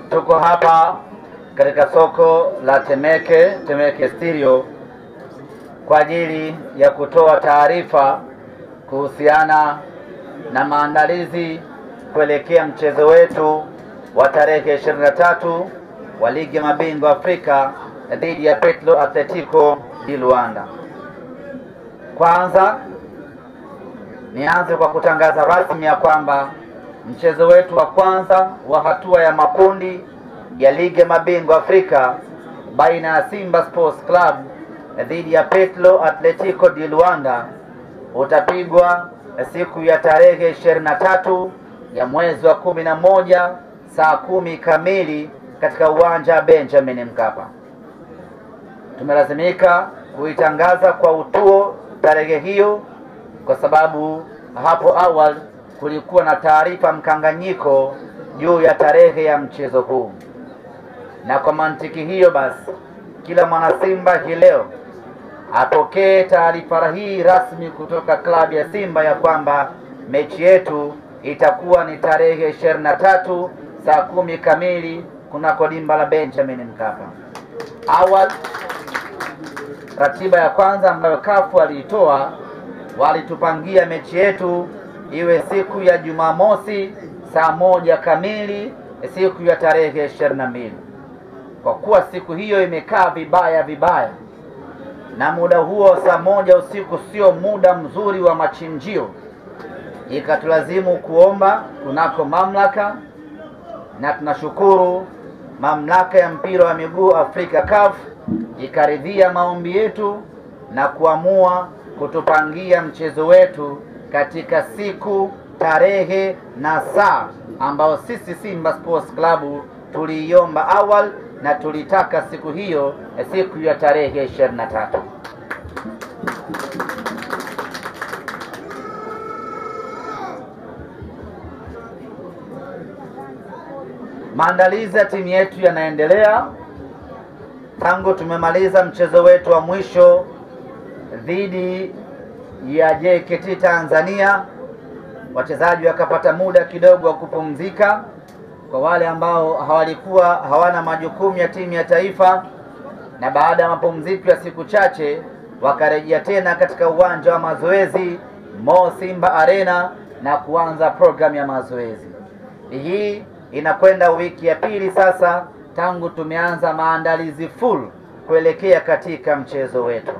Tuko hapa katika soko la Temeke Stereo kwa ajili ya kutoa taarifa kuhusiana na maandalizi kuelekea mchezo wetu wa tarehe 23 wa ligi ya mabingwa Afrika dhidi ya Petro Atletico di Luanda. Kwanza nianze kwa kutangaza rasmi ya kwamba mchezo wetu wa kwanza wa hatua ya makundi ya ligi ya mabingwa Afrika baina ya Simba Sports Club dhidi ya Petro Atletico di Luanda utapigwa siku ya tarehe 23 ya mwezi wa 11 saa 10 kamili katika uwanja wa Benjamin Mkapa. Tumelazimika kuitangaza kwa utuo tarehe hiyo kwa sababu hapo awali kulikuwa na taarifa mkanganyiko juu ya tarehe ya mchezo huu, na kwa mantiki hiyo basi kila mwana Simba hii leo apokee taarifa hii rasmi kutoka klabu ya Simba ya kwamba mechi yetu itakuwa ni tarehe 23 saa 10 kamili kunako dimba la Benjamin Mkapa. Awali ratiba ya kwanza ambayo CAF aliitoa, walitupangia mechi yetu iwe siku ya Jumamosi saa 1 kamili siku ya tarehe 22. Kwa kuwa siku hiyo imekaa vibaya na muda huo saa 1 usiku sio muda mzuri wa machinjio, ikatulazimu kuomba kunako mamlaka, na tunashukuru mamlaka ya mpira wa miguu Afrika CAF ikaridhia maombi yetu na kuamua kutupangia mchezo wetu katika siku, tarehe na saa ambao sisi Simba Sports Club tuliiomba awali, na tulitaka siku hiyo siku ya tarehe 23. Maandalizi ya timu yetu yanaendelea tangu tumemaliza mchezo wetu wa mwisho dhidi ya JKT Tanzania. Wachezaji wakapata muda kidogo wa kupumzika kwa wale ambao hawana majukumu ya timu ya taifa, na baada ya mapumziko ya siku chache wakarejea tena katika uwanja wa mazoezi Mo Simba Arena na kuanza program ya mazoezi. Hii inakwenda wiki ya pili sasa tangu tumeanza maandalizi full kuelekea katika mchezo wetu.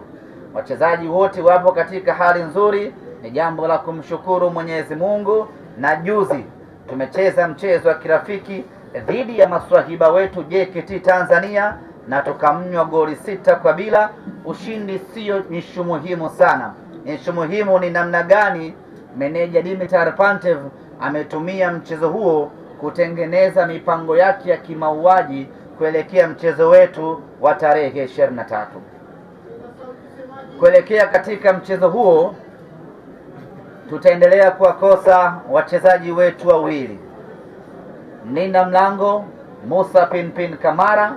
Wachezaji wote wapo katika hali nzuri, ni jambo la kumshukuru Mwenyezi Mungu. Na juzi tumecheza mchezo wa kirafiki dhidi ya maswahiba wetu JKT Tanzania na tukamnywa goli 6-0. Ushindi sio nishu muhimu sana. Nishu muhimu ni namna gani meneja Dimitar Pantev ametumia mchezo huo kutengeneza mipango yake ya kimauaji kuelekea mchezo wetu wa tarehe 23. Kuelekea katika mchezo huo tutaendelea kuwakosa wachezaji wetu wawili. Nina mlango Musa Pinpin Kamara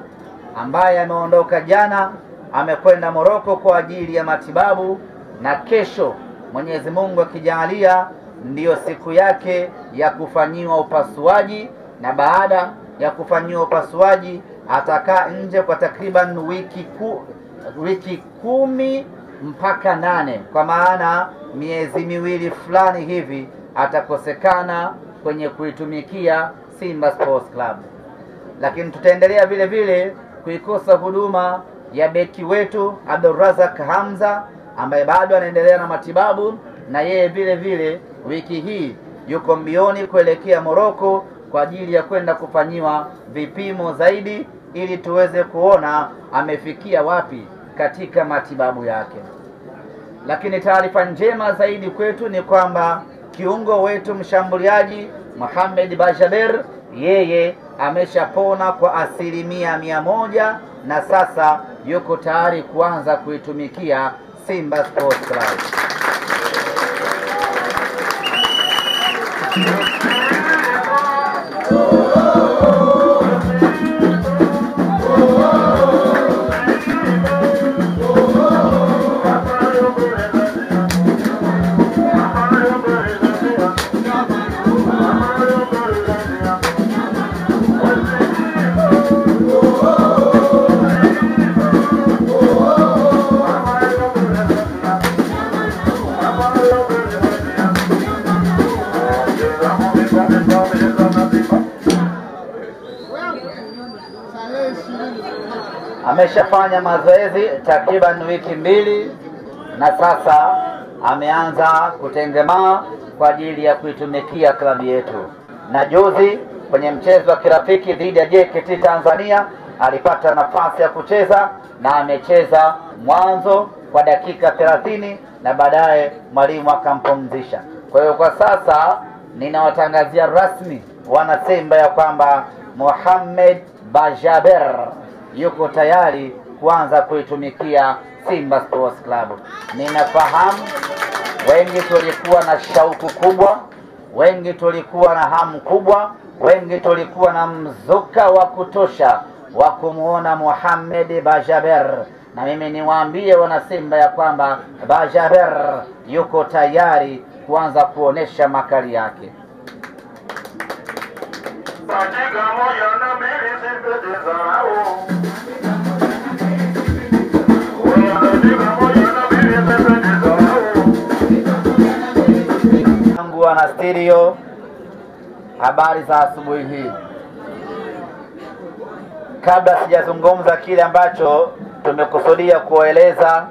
ambaye ameondoka jana, amekwenda Morocco kwa ajili ya matibabu, na kesho Mwenyezi Mungu akijalia ndiyo siku yake ya kufanyiwa upasuaji, na baada ya kufanyiwa upasuaji atakaa nje kwa takriban wiki 10 mpaka 8, kwa maana miezi miwili fulani hivi atakosekana kwenye kuitumikia Simba Sports Club. Lakini tutaendelea vile vile kuikosa huduma ya beki wetu Abdulrazak Hamza ambaye bado anaendelea na matibabu, na yeye vile vile wiki hii yuko mbioni kuelekea Morocco kwa ajili ya kwenda kufanyiwa vipimo zaidi ili tuweze kuona amefikia wapi katika matibabu yake. Lakini taarifa njema zaidi kwetu ni kwamba kiungo wetu mshambuliaji Mohamed Bajaber, yeye ameshapona kwa 100% na sasa yuko tayari kuanza kuitumikia Simba Sports Club. ameshafanya mazoezi takriban wiki 2 na sasa ameanza kutengemaa kwa ajili ya kuitumikia klabu yetu. Na juzi kwenye mchezo wa kirafiki dhidi ya JKT Tanzania alipata nafasi ya kucheza na amecheza mwanzo kwa dakika 30 na baadaye mwalimu akampumzisha. Kwa hiyo kwa sasa ninawatangazia rasmi wana Simba ya kwamba Mohamed Bajaber yuko tayari kuanza kuitumikia Simba Sports Club. Ninafahamu wengi tulikuwa na shauku kubwa, wengi tulikuwa na hamu kubwa, wengi tulikuwa na mzuka wa kutosha wa kumuona Mohamed Bajaber, na mimi niwaambie wana Simba ya kwamba Bajaber yuko tayari kuanza kuonesha makali yake. Wana stereo, habari za asubuhi hii. Kabla sijazungumza kile ambacho tumekusudia kuwaeleza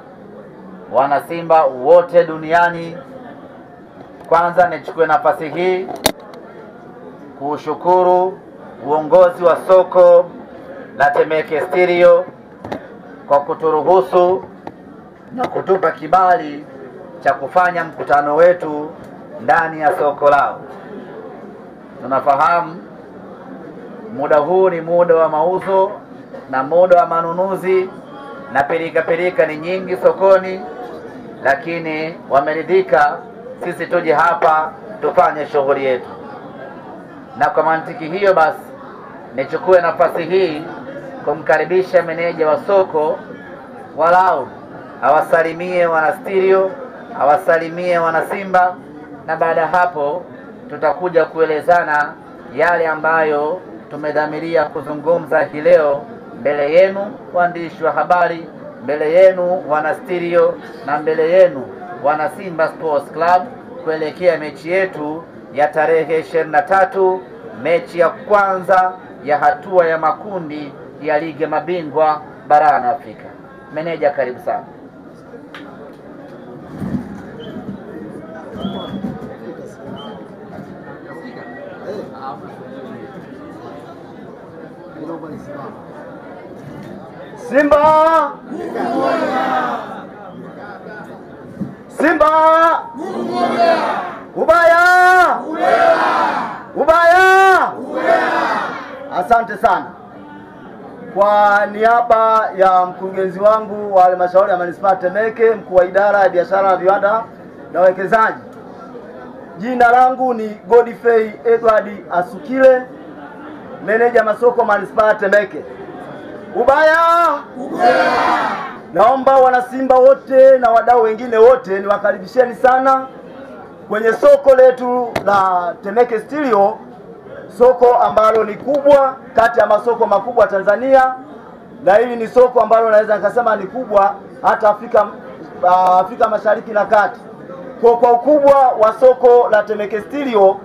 wana Simba wote duniani, kwanza nichukue nafasi hii kushukuru uongozi wa soko la Temeke Stereo kwa kuturuhusu na kutupa kibali cha kufanya mkutano wetu ndani ya soko lao. Tunafahamu muda huu ni muda wa mauzo na muda wa manunuzi na pirika ni nyingi sokoni, lakini wameridhika sisi tuje hapa tufanye shughuli yetu. Na kwa mantiki hiyo basi nichukue nafasi hii kumkaribisha meneja wa soko walau awasalimie wana stereo, awasalimie wana Simba, na baada hapo tutakuja kuelezana yale ambayo tumedhamiria kuzungumza hii leo mbele yenu waandishi wa habari, mbele yenu wana stereo na mbele yenu wana Simba Sports Club kuelekea mechi yetu ya tarehe 23, mechi ya kwanza ya hatua ya makundi ya ligi mabingwa barani Afrika. Meneja, karibu sana. Simba! Simba! Ubaya! Ubaya! Asante sana. Kwa niaba ya mkurugenzi wangu wa halmashauri ya manispaa Temeke, mkuu wa idara ya biashara, viwanda na uwekezaji, jina langu ni Godfrey Edward Asukile, meneja masoko manispaa Temeke. Ubaya! Ubaya! Naomba wana Simba wote na wadau wengine wote niwakaribisheni sana kwenye soko letu la Temeke Stereo, soko ambalo ni kubwa kati ya masoko makubwa Tanzania, na hili ni soko ambalo naweza nikasema ni kubwa hata Afrika Mashariki na Kati. Kwa ukubwa wa soko la Temeke Stereo,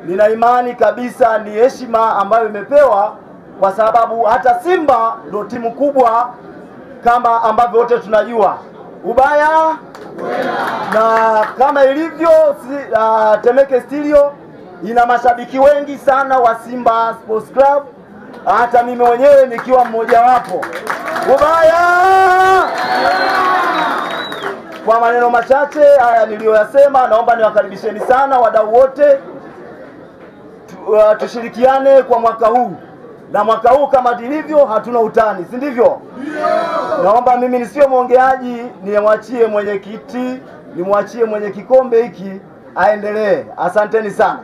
nina imani kabisa ni heshima ambayo imepewa, kwa sababu hata Simba ndio timu kubwa kama ambavyo wote tunajua. Ubaya! Na kama ilivyo Temeke Stereo ina mashabiki wengi sana wa Simba Sports Club, hata mimi mwenyewe nikiwa mmoja wapo. Ubaya! Kwa maneno machache haya niliyoyasema, naomba niwakaribisheni sana wadau wote, tushirikiane kwa mwaka huu. Na mwaka huu kama dilivyo hatuna utani, si ndivyo? Naomba mimi nisio mwongeaji, nimwachie mwenyekiti, nimwachie mwenye kikombe hiki aendelee. Asanteni sana.